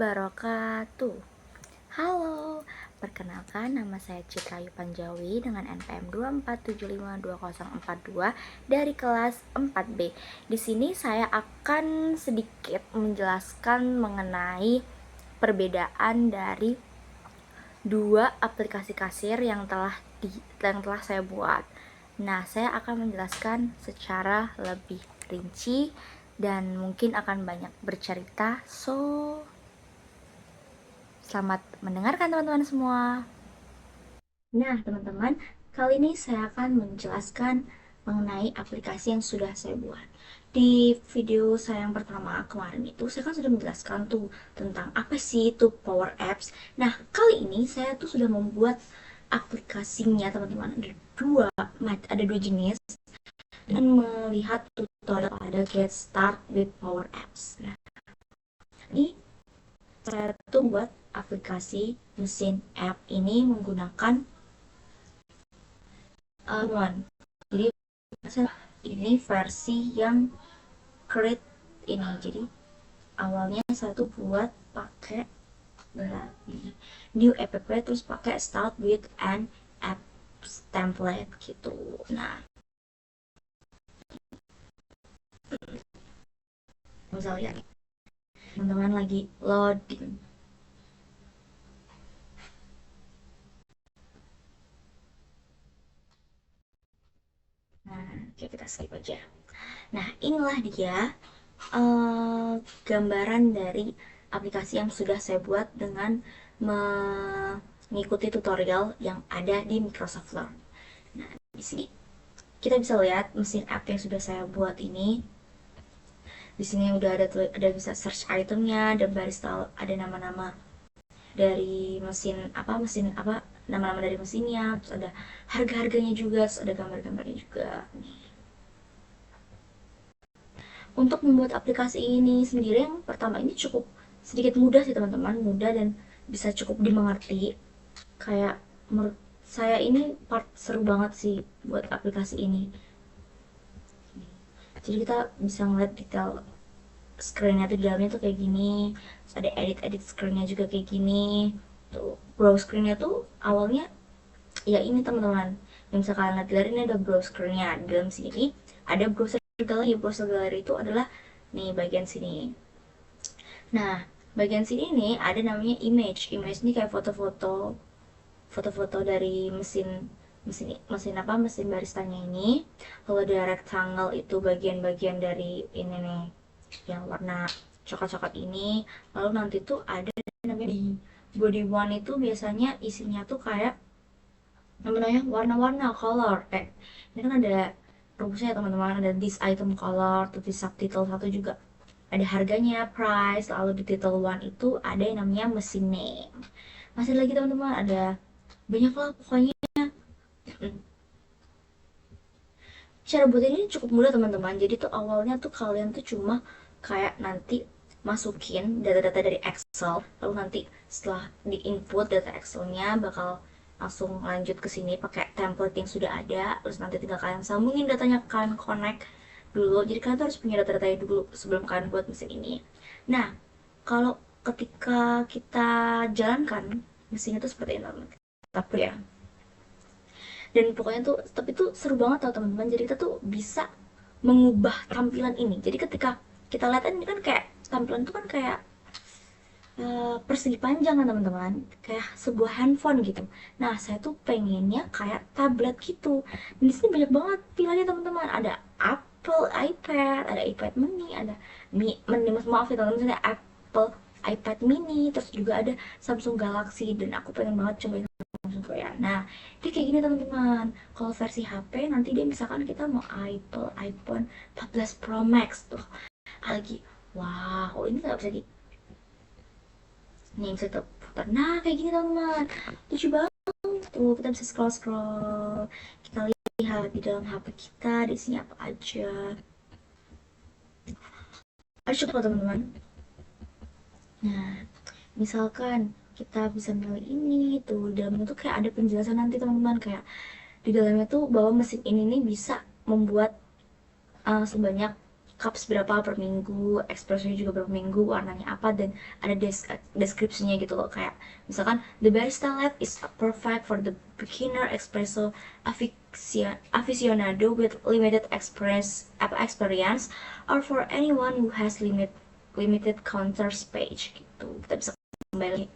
wabarakatuh. Halo, perkenalkan nama saya Citra Ayu Panjawi dengan NPM 247520042 dari kelas 4B. Di sini saya akan sedikit menjelaskan mengenai perbedaan dari dua aplikasi kasir yang telah saya buat. Nah, saya akan menjelaskan secara lebih rinci dan mungkin akan banyak bercerita. Selamat mendengarkan teman-teman semua. Nah, teman-teman, kali ini saya akan menjelaskan mengenai aplikasi yang sudah saya buat. Di video saya yang pertama kemarin itu, saya kan sudah menjelaskan tuh tentang apa sih itu Power Apps. Nah, kali ini saya tuh sudah membuat aplikasinya, teman-teman. Ada dua jenis dan melihat tutorial ada Get Start with Power Apps. Nah, ini saya tuh buat aplikasi mesin app ini menggunakan one. Jadi ini versi yang create ini. Jadi awalnya saya tuh buat pakai new app terus pakai start with an app template gitu. Nah, misalnya teman-teman lagi loading. Nah, oke, kita skip aja. Nah, inilah dia gambaran dari aplikasi yang sudah saya buat dengan mengikuti tutorial yang ada di Microsoft Learn. Nah, di sini kita bisa lihat mesin app yang sudah saya buat ini. Di sini udah ada bisa search itemnya, ada baris ada nama-nama dari mesin apa nama-nama dari mesinnya, terus ada harga-harganya juga, terus ada gambar-gambarnya juga. Untuk membuat aplikasi ini sendiri yang pertama ini cukup sedikit mudah sih teman-teman, mudah dan bisa cukup dimengerti. Kayak menurut saya ini part seru banget sih buat aplikasi ini. Jadi kita bisa ngeliat detail screennya tuh di dalamnya tuh kayak gini, terus ada edit screennya juga kayak gini. Tuh browse screennya tuh awalnya ya ini teman-teman, yang bisa kalian lihat dari ini ada browse screennya. Di dalam sini ada browser gallery. Browser gallery itu adalah nih bagian sini. Nah, bagian sini nih ada namanya image. Image ini kayak foto-foto dari mesin baristanya ini. Kalau ada rectangle itu bagian-bagian dari ini nih yang warna coklat-coklat ini. Lalu nanti tuh ada namanya di body one itu biasanya isinya tuh kayak namanya warna-warna color. Ini kan ada rumusnya ya teman-teman, ada this item color, terus di subtitle satu juga ada harganya, price. Lalu di title one itu ada yang namanya mesin name. Masih lagi teman-teman, ada banyak lah pokoknya. Cara buat ini cukup mudah teman-teman. Jadi tuh awalnya tuh kalian tuh cuma kayak nanti masukin data-data dari Excel, lalu nanti setelah di input data Excelnya bakal langsung lanjut ke sini pakai template yang sudah ada. Terus nanti tinggal kalian sambungin datanya, kalian connect dulu. Jadi kalian tuh harus punya data-datanya dulu sebelum kalian buat mesin ini. Nah, kalau ketika kita jalankan mesinnya tuh seperti ini teman-teman. Tapi ya, dan pokoknya tuh tapi tuh seru banget tau teman-teman. Jadi kita tuh bisa mengubah tampilan ini. Jadi ketika kita lihat ini kan kayak tampilan tuh kan kayak persegi panjang kan teman-teman, kayak sebuah handphone gitu. Nah, saya tuh pengennya kayak tablet gitu. Dan di sini banyak banget pilihannya teman-teman. Ada Apple iPad, ada iPad mini, ada maaf ya teman-teman, ada Apple iPad mini, terus juga ada Samsung Galaxy, dan aku pengen banget cobain Samsung ya. Nah, dia kayak gini teman-teman. Kalau versi HP nanti dia misalkan kita mau iPhone 14 Pro Max tuh lagi. Wow, ini nggak bisa di nih bisa terputar. Nah, kayak gini teman-teman, lucu banget tuh. Kita bisa scroll scroll, kita lihat di dalam HP kita di sini apa aja. Ayo coba teman-teman. Nah, misalkan kita bisa milih ini tuh, di dalamnya tuh kayak ada penjelasan nanti teman-teman, kayak di dalamnya tuh bahwa mesin ini nih bisa membuat sebanyak cups berapa per minggu, espressonya juga berapa minggu, warnanya apa, dan ada deskripsinya gitu loh. Kayak misalkan the barista lab is perfect for the beginner espresso aficionado with limited experience, or for anyone who has limited counter space gitu. Kita bisa kembali,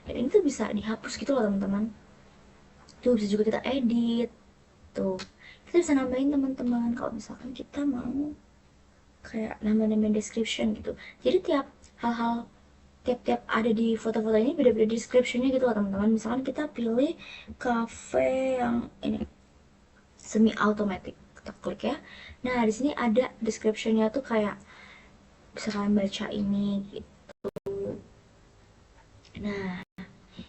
dan ini tuh bisa dihapus gitu loh teman-teman. Tuh bisa juga kita edit tuh, kita bisa nambahin teman-teman kalau misalkan kita mau kayak nama-nama description gitu. Jadi tiap-tiap ada di foto-foto ini beda-beda descriptionnya gitu loh teman-teman. Misalkan kita pilih cafe yang ini semi automatic, kita klik ya. Nah di sini ada descriptionnya tuh kayak bisa kalian baca ini gitu. Nah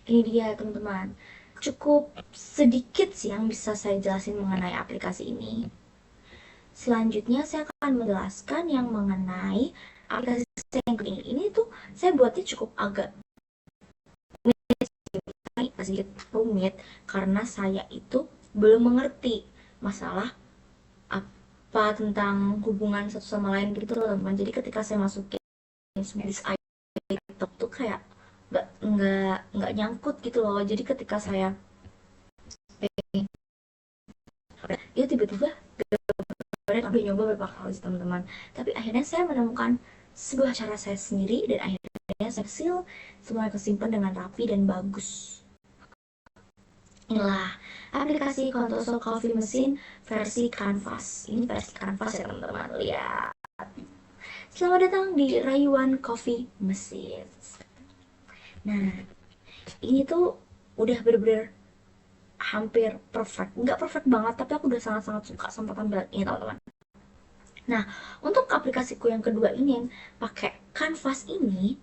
ini dia teman-teman, cukup sedikit sih yang bisa saya jelasin mengenai aplikasi ini. Selanjutnya saya akan menjelaskan yang mengenai aplikasi yang ini. Ini tuh saya buatnya cukup agak sedikit rumit karena saya itu belum mengerti masalah apa tentang hubungan satu sama lain gitu loh teman. Jadi ketika saya masukin this item tuh kayak nggak nyangkut gitu loh. Jadi ketika saya ya tiba-tiba udah nyoba beberapa kali sih teman-teman, tapi akhirnya saya menemukan sebuah cara saya sendiri dan akhirnya saya hasil semuanya kesimpan dengan rapi dan bagus. Inilah aplikasi Contoso Coffee Machine versi Canvas. Ini versi Canvas ya teman-teman, lihat. Selamat datang di Rayuan Coffee Machine. Nah ini tuh udah bener-bener hampir perfect, nggak perfect banget tapi aku udah sangat-sangat suka sama tampilan ini teman-teman. Nah, untuk aplikasiku yang kedua ini yang pakai Canvas ini,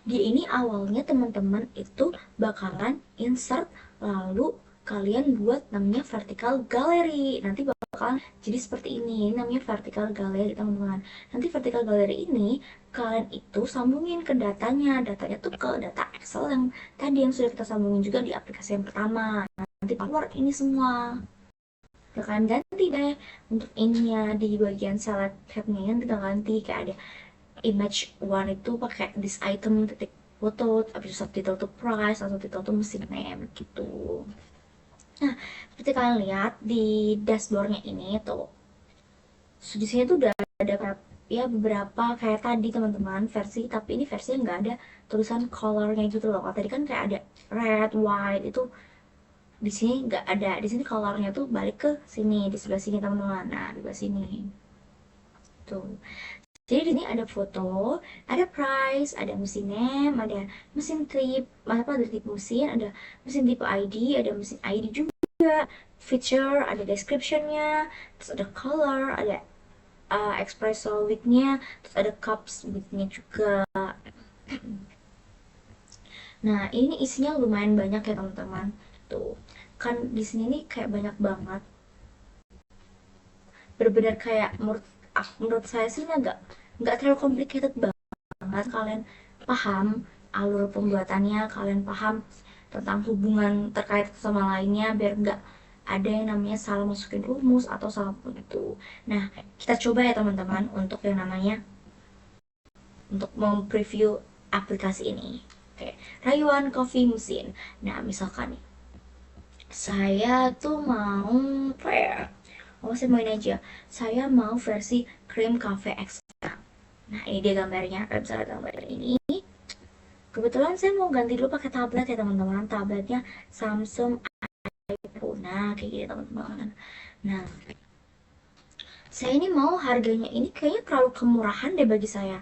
dia ini awalnya teman-teman itu bakalan insert lalu kalian buat namanya vertical gallery. Nanti bakalan jadi seperti ini namanya vertical gallery teman-teman. Nanti vertical gallery ini kalian itu sambungin ke datanya tuh ke data Excel yang tadi yang sudah kita sambungin juga di aplikasi yang pertama. Nanti keluar ini semua. Kalian ganti deh untuk ininya di bagian select tabnya, kita ganti kayak ada image one itu pakai this item titik foto, habis itu subtitle to price atau title to mesin name gitu. Nah seperti kalian lihat di dashboardnya ini tuh, di sini tuh udah ada ya beberapa kayak tadi teman-teman versi, tapi ini versinya nggak ada tulisan colornya gitu loh. Kalau tadi kan kayak ada red, white, itu di sini nggak ada. Di sini colornya tuh balik ke sini, di sebelah sini teman-teman. Nah di sebelah sini tuh, jadi di sini ada foto, ada price, ada mesin name, ada mesin trip, apa ada tip mesin, ada mesin tipe ID, ada mesin ID juga, feature, ada descriptionnya, terus ada color, ada espresso widthnya, terus ada cups widthnya juga. Nah ini isinya lumayan banyak ya teman-teman. Tuh kan di sini nih kayak banyak banget, benar-benar kayak menurut saya sih nggak terlalu complicated banget. Kalian paham alur pembuatannya, kalian paham tentang hubungan terkait sama lainnya, biar nggak ada yang namanya salah masukin rumus atau salah itu. Nah kita coba ya teman-teman untuk yang namanya untuk mempreview aplikasi ini. Oke, Rayuan Coffee Machine. Nah misalkan nih saya tuh mau apa ya, saya mau ini aja, saya mau versi cream cafe extra. Nah ini dia gambarnya, kalian bisa lihat gambar ini. Kebetulan saya mau ganti dulu pakai tablet ya teman-teman, tabletnya Samsung iPhone. Nah kayak gini teman-teman. Nah saya ini mau harganya ini kayaknya terlalu kemurahan deh bagi saya.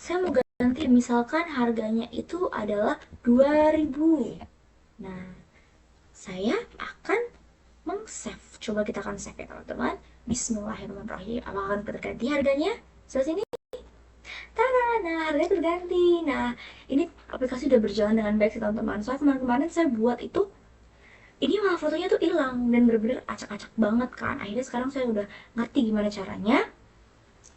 Saya mau ganti misalkan harganya itu adalah 2000. Nah saya akan save. Coba kita akan save ya teman-teman. Bismillahirrahmanirrahim. Apakah akan terganti harganya? Seperti ini. Tada, nah harganya terganti. Nah ini aplikasi udah berjalan dengan baik sih teman-teman. Soalnya kemarin-kemarin saya buat itu, ini malah fotonya tuh hilang dan bener-bener acak-acak banget kan. Akhirnya sekarang saya udah ngerti gimana caranya,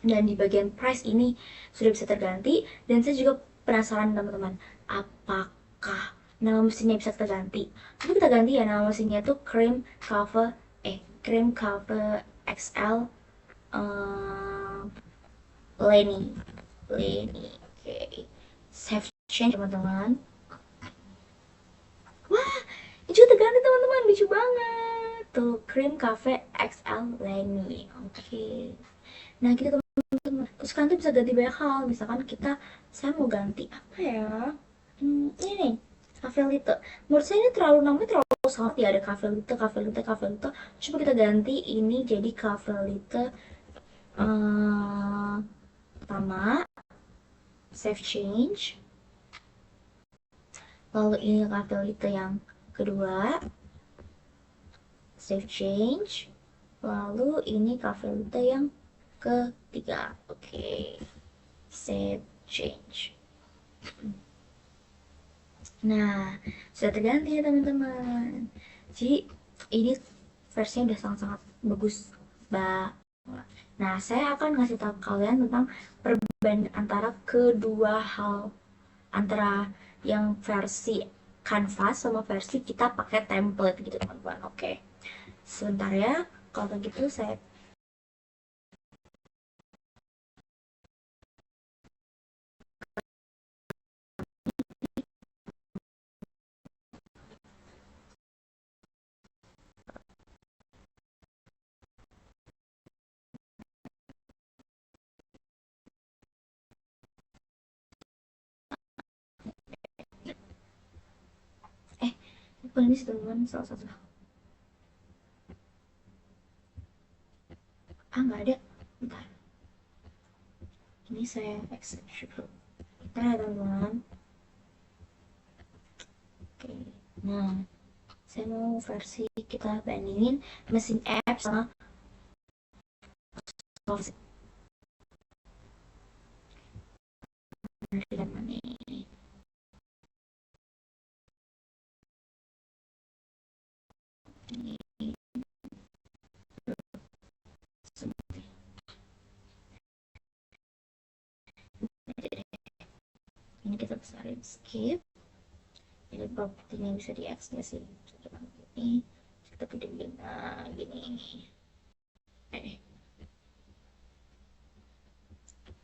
dan di bagian price ini sudah bisa terganti. Dan saya juga penasaran teman-teman, apakah nama mesinnya bisa terganti. Tapi kita ganti ya nama mesinnya tuh Cream Cafe XL Lenny. Oke. Save change teman-teman. Wah, ini juga terganti teman-teman, lucu banget. Tuh, Cream Cafe XL Lenny. Oke. Nah, gitu teman-teman. Terus kalian tuh bisa ganti banyak hal. Misalkan saya mau ganti apa ya? Ini nih, Cafe Lite. Menurut saya ini namanya terlalu sama ya, ada Cafe Lite, Cafe Lite, Cafe Lite. Coba kita ganti ini jadi Cafe Lite pertama, save change. Lalu ini Cafe Lite yang kedua, save change. Lalu ini Cafe Lite yang ketiga. Oke, save change. Nah, sudah terganti ya teman-teman. Jadi ini versinya udah sangat-sangat bagus banget. Nah, saya akan ngasih tahu kalian tentang perbandingan antara kedua hal, antara yang versi canvas sama versi kita pakai template gitu teman-teman. Oke, sebentar ya. Kalau begitu saya ini sih teman-teman, salah satu. Nggak ada. Bentar. Ini saya accept dulu. Bentar ya teman-teman. Oke. Nah, saya mau versi kita bandingin mesin apps sama soft mana. Ini kita besarin skip. Jadi propertinya bisa di X nya sih. Ini kita gedein gini.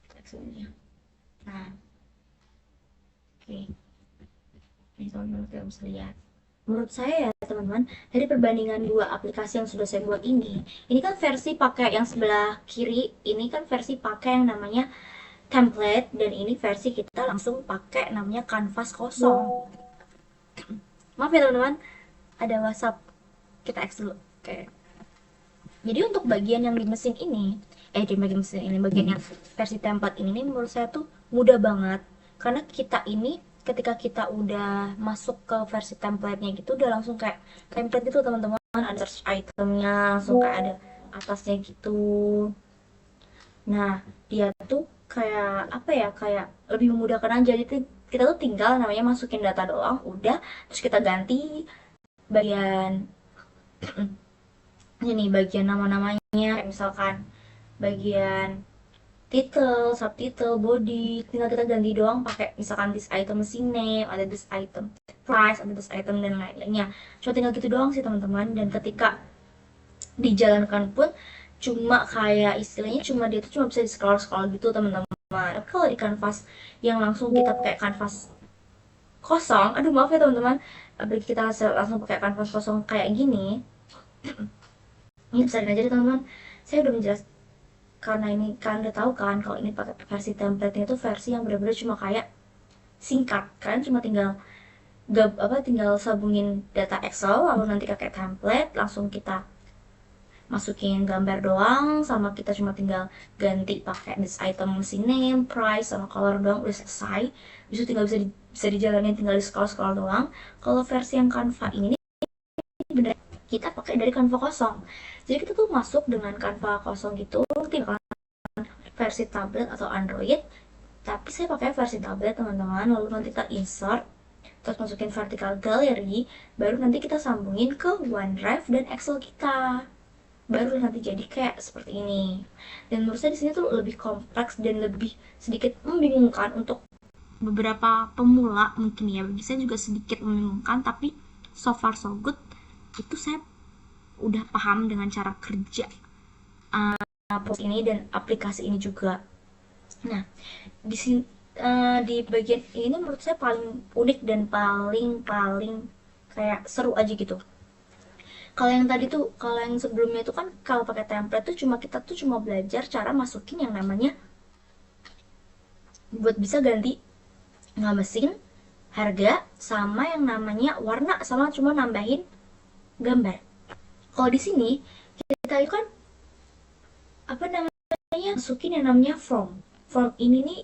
Teksturnya. Nah, oke. Ini teman-teman kita bisa lihat. Menurut saya ya teman-teman, dari perbandingan dua aplikasi yang sudah saya buat ini kan versi pakai yang sebelah kiri, ini kan versi pakai yang namanya template, dan ini versi kita langsung pakai namanya canvas kosong. Maaf ya teman-teman, ada WhatsApp, kita X dulu. Oke. Jadi untuk bagian yang di mesin ini, di bagian mesin ini, bagian yang versi template ini menurut saya tuh mudah banget. Karena kita ini ketika kita udah masuk ke versi template-nya gitu, udah langsung kayak template gitu teman-teman, ada search itemnya, langsung kayak ada atasnya gitu. Nah, dia tuh kayak apa ya, kayak lebih memudahkan aja. Jadi kita tuh tinggal namanya masukin data doang, udah, terus kita ganti bagian ini bagian nama-namanya, kayak misalkan bagian title, subtitle, body, tinggal kita ganti doang pakai misalkan this item scene name, ada this item price, ada this item dan lain-lainnya. Cuma tinggal gitu doang sih teman-teman, dan ketika dijalankan pun cuma kayak istilahnya cuma dia tuh cuma bisa di scroll scroll gitu teman-teman. Tapi kalau di canvas yang langsung kita pakai canvas kosong, aduh maaf ya teman-teman, apalagi kita langsung pakai canvas kosong kayak gini, ini besarin aja deh teman-teman. Saya udah menjelaskan, karena ini kalian udah tahu kan kalau ini pakai versi template-nya itu versi yang benar-benar cuma kayak singkat. Kalian cuma tinggal tinggal sabungin data Excel, lalu nanti pakai template, langsung kita masukin gambar doang, sama kita cuma tinggal ganti pakai this item scene name, price, sama color doang, udah selesai. Bisa tinggal bisa dijalanin, tinggal di scroll scroll doang. Kalau versi yang Canva ini bener kita pakai dari Canva kosong. Jadi kita tuh masuk dengan Canva kosong gitu, tinggal versi tablet atau Android. Tapi saya pakai versi tablet teman-teman. Lalu nanti kita insert, terus masukin vertical gallery, baru nanti kita sambungin ke OneDrive dan Excel kita, baru nanti jadi kayak seperti ini. Dan menurut saya di sini tuh lebih kompleks dan lebih sedikit membingungkan untuk beberapa pemula mungkin ya. Bagi saya juga sedikit membingungkan, tapi so far so good. Itu saya udah paham dengan cara kerja ini dan aplikasi ini juga. Nah, di sini di bagian ini menurut saya paling unik dan paling paling kayak seru aja gitu. Kalau yang tadi tuh, kalau yang sebelumnya tuh kan kalau pakai template tuh cuma kita tuh cuma belajar cara masukin yang namanya buat bisa ganti nggak mesin, harga, sama yang namanya warna, sama cuma nambahin gambar. Kalau di sini kita itu kan apa namanya masukin yang namanya form. Form ini nih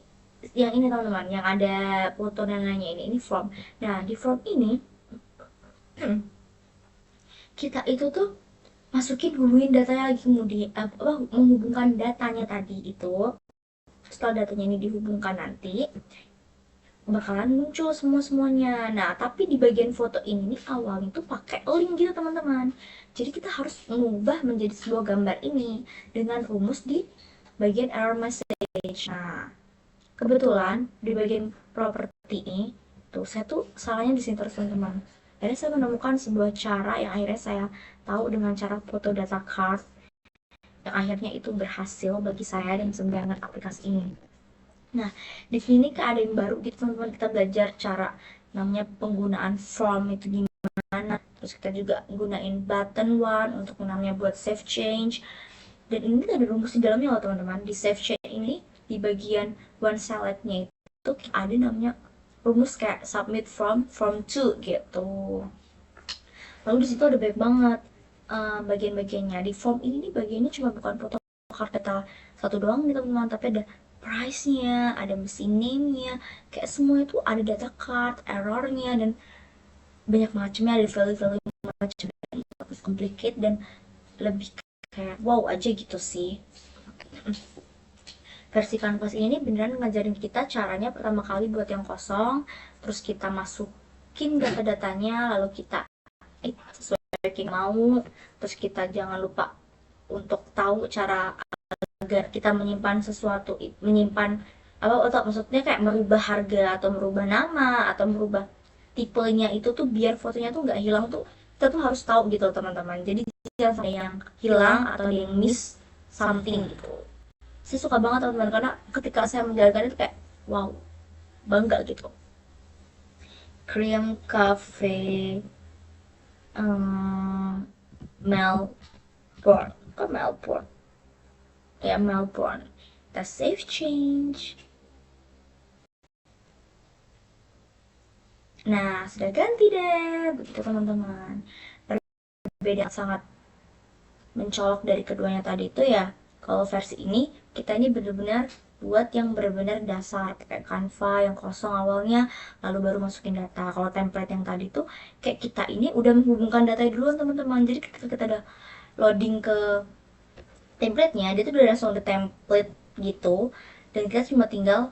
yang ini teman-teman, yang ada foto dan lainnya ini form. Nah di form ini kita itu tuh masukin hubungin datanya lagi, kemudian apa menghubungkan datanya tadi itu. Setelah datanya ini dihubungkan nanti bakalan muncul semuanya. Nah, tapi di bagian foto ini nih awalnya tuh pakai link gitu teman-teman. Jadi kita harus mengubah menjadi sebuah gambar ini dengan rumus di bagian error message. Nah, kebetulan di bagian properti ini tuh saya tuh salahnya di sini terus teman-teman. Akhirnya saya menemukan sebuah cara yang akhirnya saya tahu dengan cara foto data card yang akhirnya itu berhasil bagi saya dan sembilan aplikasi ini. Nah, di sini kayak ada yang baru gitu teman-teman, kita belajar cara namanya penggunaan form itu gimana. Terus kita juga gunain button one untuk namanya buat save change. Dan ini ada rumus di dalamnya loh teman-teman. Di save change ini di bagian one selectnya itu ada namanya rumus kayak submit from to gitu. Lalu di situ ada banyak banget bagian-bagiannya. Di form ini nih bagiannya cuma bukan foto data satu doang nih teman-teman, tapi ada price-nya, ada mesin name-nya, kayak semua itu ada data card, error-nya, dan banyak macamnya, ada value-value macam lebih complicated dan lebih kayak wow aja gitu sih. Versi Canvas ini beneran ngajarin kita caranya pertama kali buat yang kosong, terus kita masukin data-datanya, lalu kita sesuai yang mau, terus kita jangan lupa untuk tahu cara agar kita menyimpan sesuatu, menyimpan apa atau maksudnya kayak merubah harga atau merubah nama atau merubah tipenya itu tuh biar fotonya tuh nggak hilang tuh, kita tuh harus tahu gitu teman-teman. Jadi jangan sampai yang hilang atau yang miss something gitu. Saya suka banget teman-teman karena ketika saya menjalankan itu kayak wow, bangga gitu. Cream Cafe um, Melbourne, kok Melbourne ya, Melbourne, kita save change. Nah, sudah ganti deh, begitu teman-teman. Perbedaan sangat mencolok dari keduanya tadi itu ya, kalau versi ini kita ini benar-benar buat yang benar-benar dasar kayak Canva yang kosong awalnya, lalu baru masukin data. Kalau template yang tadi tuh kayak kita ini udah menghubungkan data duluan teman-teman. Jadi ketika kita udah loading ke template-nya, dia tuh udah langsung ada template gitu, dan kita cuma tinggal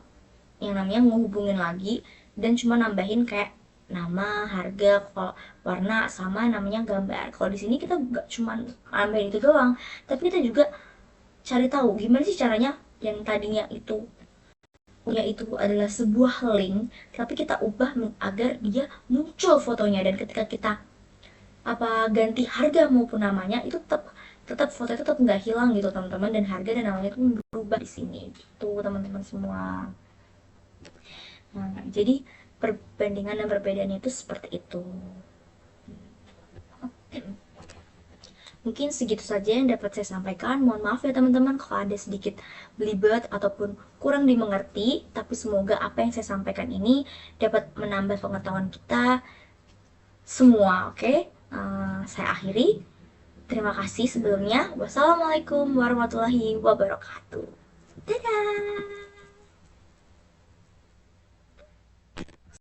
yang namanya menghubungin lagi dan cuma nambahin kayak nama, harga, kalau warna sama namanya gambar. Kalau di sini kita nggak cuma nambahin itu doang, tapi kita juga cari tahu gimana sih caranya yang tadinya itu punya itu adalah sebuah link, tapi kita ubah agar dia muncul fotonya, dan ketika kita apa ganti harga maupun namanya itu tetap tetap foto itu tetap nggak hilang gitu teman-teman, dan harga dan namanya itu berubah di sini gitu teman-teman semua. Nah, jadi perbandingan dan perbedaannya itu seperti itu. Mungkin segitu saja yang dapat saya sampaikan. Mohon maaf ya teman-teman kalau ada sedikit belibet ataupun kurang dimengerti, tapi semoga apa yang saya sampaikan ini dapat menambah pengetahuan kita semua, oke? Okay? Saya akhiri. Terima kasih sebelumnya. Wassalamualaikum warahmatullahi wabarakatuh. Dadah!